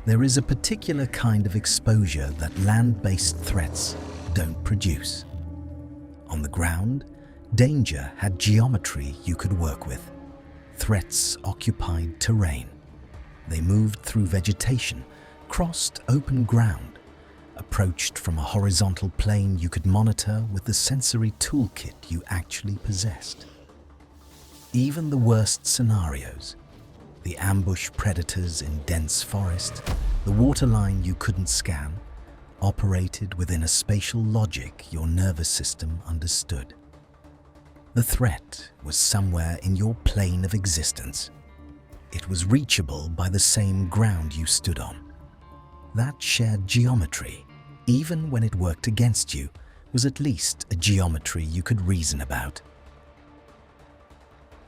There is a particular kind of exposure that land-based threats don't produce. On the ground, danger had geometry you could work with. Threats occupied terrain. They moved through vegetation, crossed open ground, approached from a horizontal plane you could monitor with the sensory toolkit you actually possessed. Even the worst scenarios, the ambush predators in dense forest, the waterline you couldn't scan, operated within a spatial logic your nervous system understood. The threat was somewhere in your plane of existence. It was reachable by the same ground you stood on. That shared geometry, even when it worked against you, was at least a geometry you could reason about.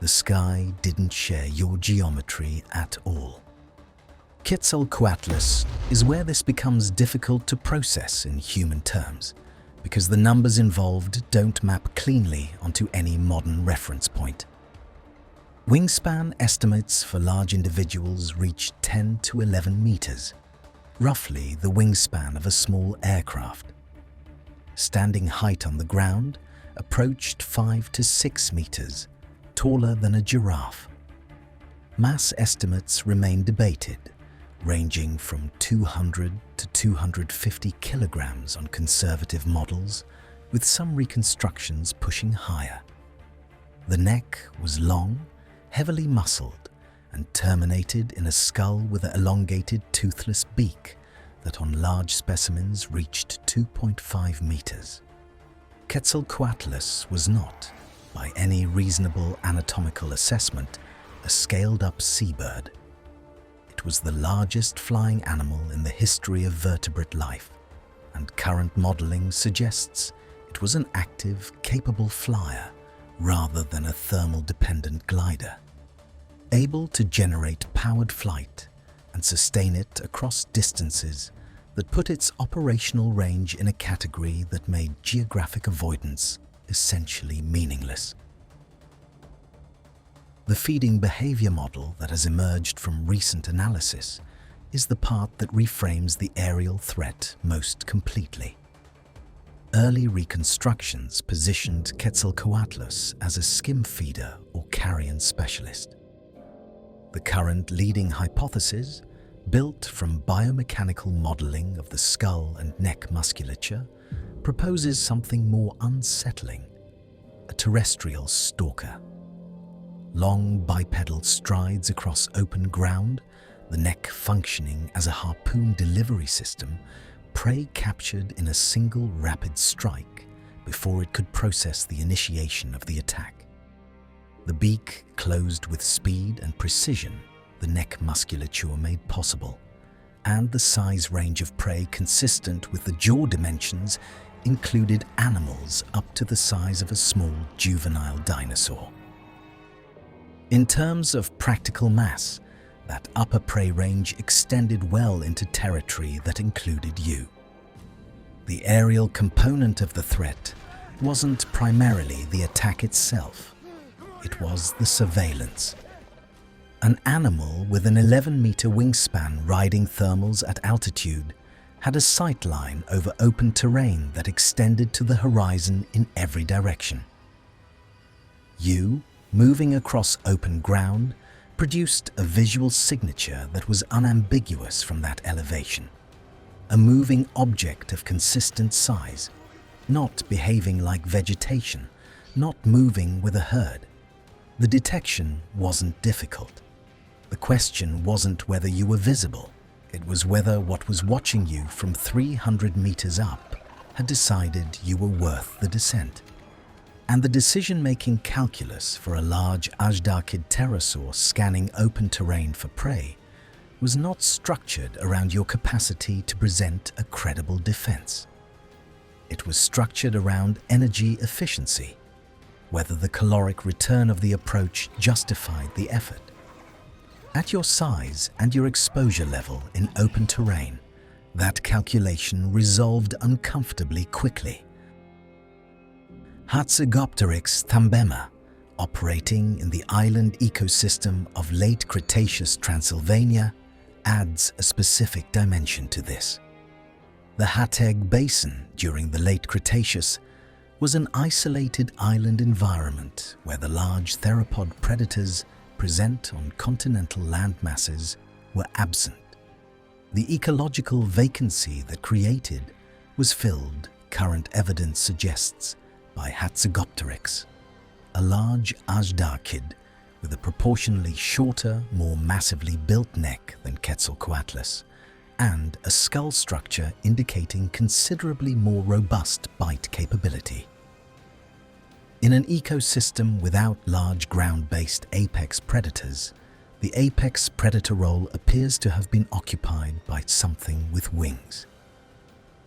The sky didn't share your geometry at all. Quetzalcoatlus is where this becomes difficult to process in human terms, because the numbers involved don't map cleanly onto any modern reference point. Wingspan estimates for large individuals reach 10 to 11 meters, roughly the wingspan of a small aircraft. Standing height on the ground approached 5 to 6 meters, taller than a giraffe. Mass estimates remain debated, ranging from 200 to 250 kilograms on conservative models, with some reconstructions pushing higher. The neck was long, heavily muscled, and terminated in a skull with an elongated toothless beak that on large specimens reached 2.5 meters. Quetzalcoatlus was not, by any reasonable anatomical assessment, a scaled-up seabird. It was the largest flying animal in the history of vertebrate life, and current modeling suggests it was an active, capable flyer rather than a thermal-dependent glider, able to generate powered flight and sustain it across distances that put its operational range in a category that made geographic avoidance essentially meaningless. The feeding behavior model that has emerged from recent analysis is the part that reframes the aerial threat most completely. Early reconstructions positioned Quetzalcoatlus as a skim feeder or carrion specialist. The current leading hypothesis, built from biomechanical modeling of the skull and neck musculature, proposes something more unsettling: a terrestrial stalker. Long bipedal strides across open ground, the neck functioning as a harpoon delivery system, prey captured in a single rapid strike before it could process the initiation of the attack. The beak closed with speed and precision the neck musculature made possible, and the size range of prey consistent with the jaw dimensions included animals up to the size of a small juvenile dinosaur. In terms of practical mass, that upper prey range extended well into territory that included you. The aerial component of the threat wasn't primarily the attack itself. It was the surveillance. An animal with an 11-meter wingspan riding thermals at altitude had a sight line over open terrain that extended to the horizon in every direction. You, moving across open ground, produced a visual signature that was unambiguous from that elevation. A moving object of consistent size, not behaving like vegetation, not moving with a herd. The detection wasn't difficult. The question wasn't whether you were visible. It was whether what was watching you from 300 meters up had decided you were worth the descent. And the decision-making calculus for a large Ajdakid pterosaur scanning open terrain for prey was not structured around your capacity to present a credible defense. It was structured around energy efficiency, whether the caloric return of the approach justified the effort. At your size and your exposure level in open terrain, that calculation resolved uncomfortably quickly. Hatzegopteryx thambema, operating in the island ecosystem of late Cretaceous Transylvania, adds a specific dimension to this. The Hatteg Basin during the late Cretaceous was an isolated island environment where the large theropod predators present on continental landmasses were absent. The ecological vacancy that created was filled, current evidence suggests, by Hatzegopteryx, a large ajdarchid with a proportionally shorter, more massively built neck than Quetzalcoatlus, and a skull structure indicating considerably more robust bite capability. In an ecosystem without large ground-based apex predators, the apex predator role appears to have been occupied by something with wings.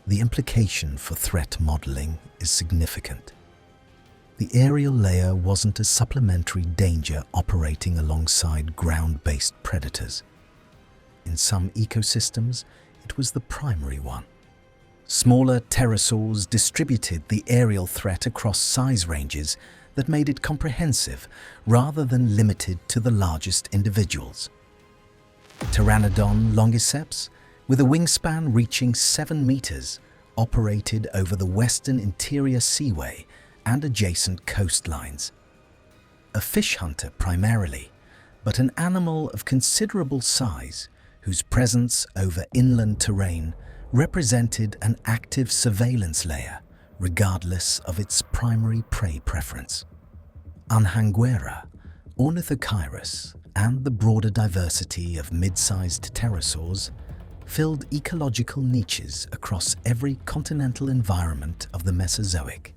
The implication for threat modeling is significant. The aerial layer wasn't a supplementary danger operating alongside ground-based predators. In some ecosystems, it was the primary one. Smaller pterosaurs distributed the aerial threat across size ranges that made it comprehensive rather than limited to the largest individuals. Pteranodon longiceps, with a wingspan reaching 7 meters, operated over the western interior seaway and adjacent coastlines. A fish hunter primarily, but an animal of considerable size whose presence over inland terrain represented an active surveillance layer regardless of its primary prey preference. Anhanguera, Ornithochirus, and the broader diversity of mid-sized pterosaurs filled ecological niches across every continental environment of the Mesozoic,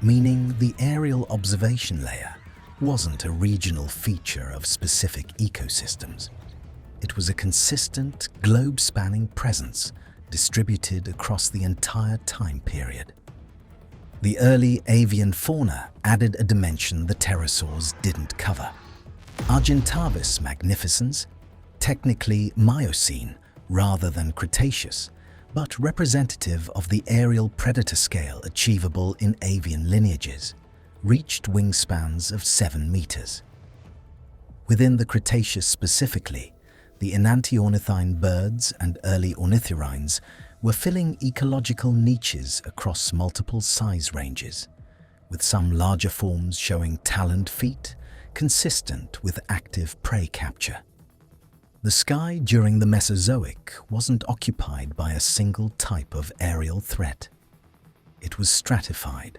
meaning the aerial observation layer wasn't a regional feature of specific ecosystems. It was a consistent, globe-spanning presence distributed across the entire time period. The early avian fauna added a dimension the pterosaurs didn't cover. Argentavis magnificens, technically Miocene rather than Cretaceous, but representative of the aerial predator scale achievable in avian lineages, reached wingspans of 7 meters. Within the Cretaceous specifically, the enantiornithine birds and early ornithorines were filling ecological niches across multiple size ranges, with some larger forms showing taloned feet consistent with active prey capture. The sky during the Mesozoic wasn't occupied by a single type of aerial threat. It was stratified,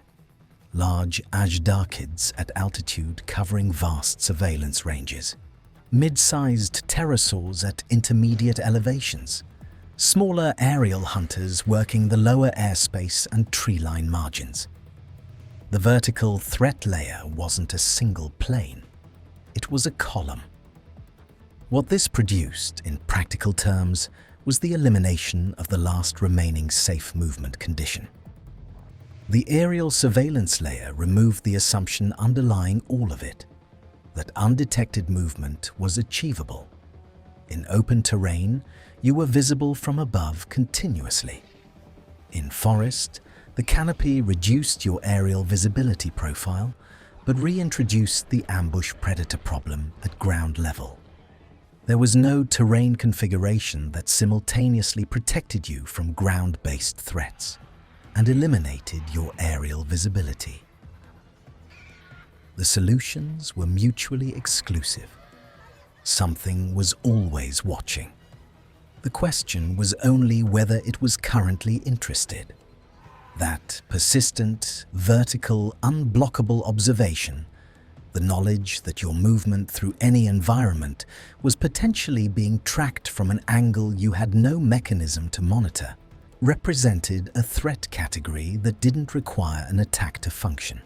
large ajdarchids at altitude covering vast surveillance ranges, mid-sized pterosaurs at intermediate elevations, smaller aerial hunters working the lower airspace and tree-line margins. The vertical threat layer wasn't a single plane, it was a column. What this produced, in practical terms, was the elimination of the last remaining safe movement condition. The aerial surveillance layer removed the assumption underlying all of it, that undetected movement was achievable. In open terrain, you were visible from above continuously. In forest, the canopy reduced your aerial visibility profile, but reintroduced the ambush predator problem at ground level. There was no terrain configuration that simultaneously protected you from ground-based threats and eliminated your aerial visibility. The solutions were mutually exclusive. Something was always watching. The question was only whether it was currently interested. That persistent, vertical, unblockable observation, the knowledge that your movement through any environment was potentially being tracked from an angle you had no mechanism to monitor, represented a threat category that didn't require an attack to function.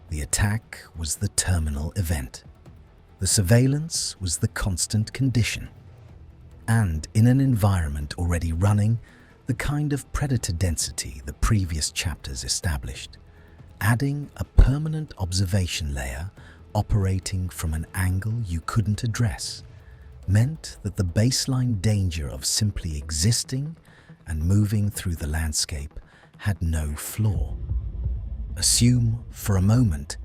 The attack was the terminal event. The surveillance was the constant condition. And in an environment already running, the kind of predator density the previous chapters established, adding a permanent observation layer operating from an angle you couldn't address, meant that the baseline danger of simply existing and moving through the landscape had no flaw. Assume, for a moment,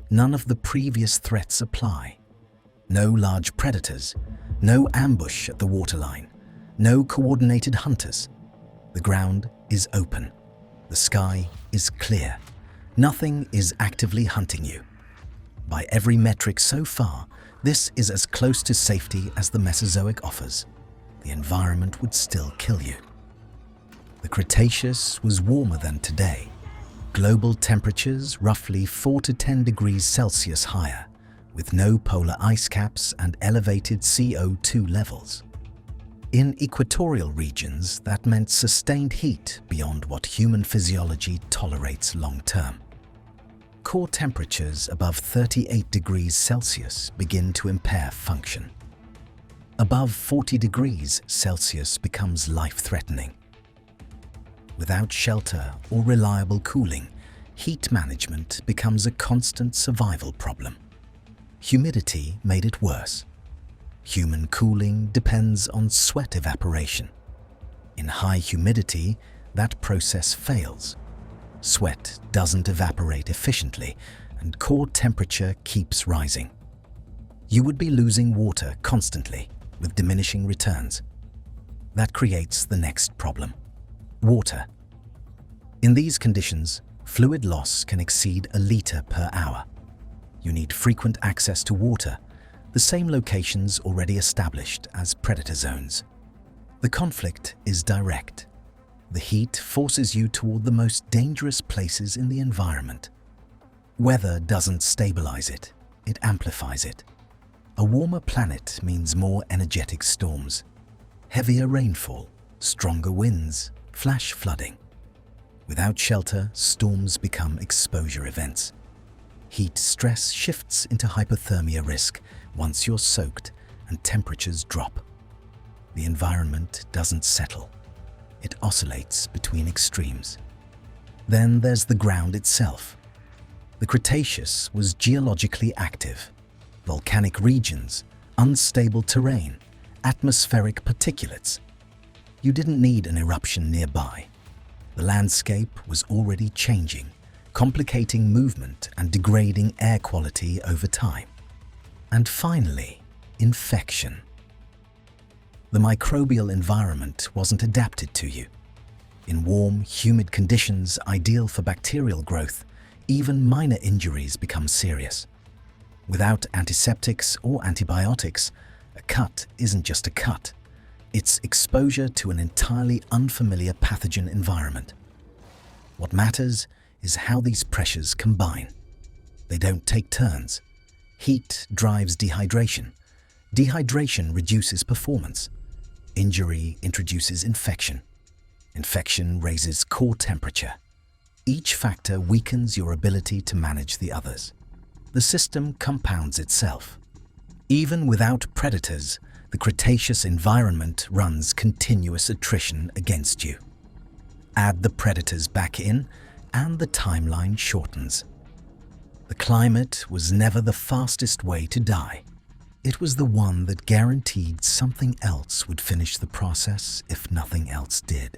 none of the previous threats apply. No large predators, No ambush at the waterline. No coordinated hunters. The ground is open. The sky is clear. Nothing is actively hunting you. By every metric so far, this is as close to safety as the Mesozoic offers. The environment would still kill you. The Cretaceous was warmer than today. Global temperatures roughly 4 to 10 degrees Celsius higher, with no polar ice caps and elevated CO2 levels. In equatorial regions, that meant sustained heat beyond what human physiology tolerates long-term. Core temperatures above 38 degrees Celsius begin to impair function. Above 40 degrees Celsius becomes life-threatening. Without shelter or reliable cooling, heat management becomes a constant survival problem. Humidity made it worse. Human cooling depends on sweat evaporation. In high humidity, that process fails. Sweat doesn't evaporate efficiently, and core temperature keeps rising. You would be losing water constantly, with diminishing returns. That creates the next problem: water. In these conditions, fluid loss can exceed a liter per hour. You need frequent access to water, the same locations already established as predator zones. The conflict is direct. The heat forces you toward the most dangerous places in the environment. Weather doesn't stabilize it, it amplifies it. A warmer planet means more energetic storms, heavier rainfall, stronger winds, flash flooding. Without shelter, storms become exposure events. Heat stress shifts into hypothermia risk once you're soaked and temperatures drop. The environment doesn't settle. It oscillates between extremes. Then there's the ground itself. The Cretaceous was geologically active. Volcanic regions, unstable terrain, atmospheric particulates. You didn't need an eruption nearby. The landscape was already changing, complicating movement and degrading air quality over time. And finally, infection. The microbial environment wasn't adapted to you. In warm, humid conditions ideal for bacterial growth, even minor injuries become serious. Without antiseptics or antibiotics, a cut isn't just a cut. It's exposure to an entirely unfamiliar pathogen environment. What matters is how these pressures combine. They don't take turns. Heat drives dehydration. Dehydration reduces performance. Injury introduces infection. Infection raises core temperature. Each factor weakens your ability to manage the others. The system compounds itself. Even without predators, the Cretaceous environment runs continuous attrition against you. Add the predators back in, and the timeline shortens. The climate was never the fastest way to die. It was the one that guaranteed something else would finish the process if nothing else did.